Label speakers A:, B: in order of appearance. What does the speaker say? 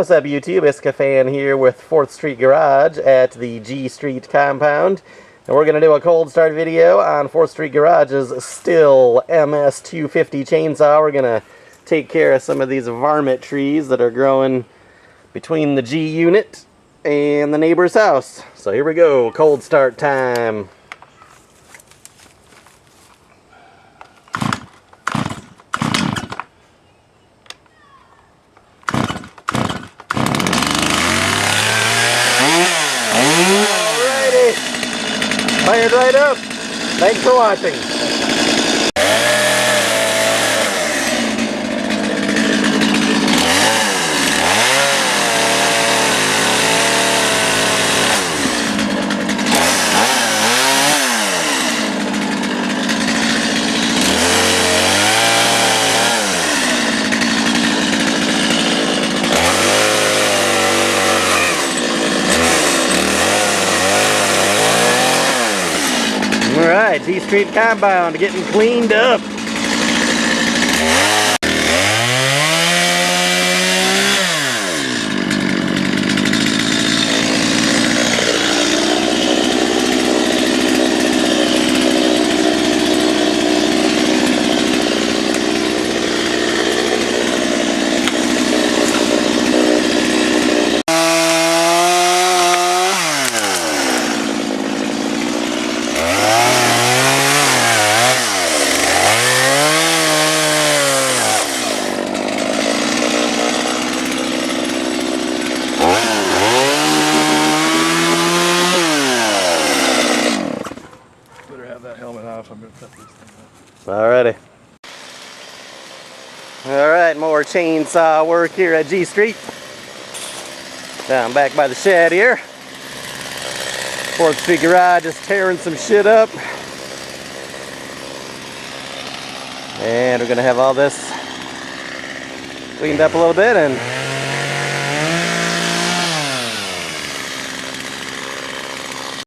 A: What's up, YouTube? Iska Fan here with 4th Street Garage at the G Street compound. And we're going to do a cold start video on 4th Street Garage's Stihl MS250 chainsaw. We're going to take care of some of these varmint trees that are growing between the G unit and the neighbor's house. So here we go, cold start time. Fired right up. Thanks for watching. Alright, G Street compound getting cleaned up.
B: That helmet off. I'm going to cut these things off.
A: Alrighty. Alright, more chainsaw work here at G Street. Down back by the shed here. 4th Street Garage is tearing some shit up. And we're going to have all this cleaned up a little bit and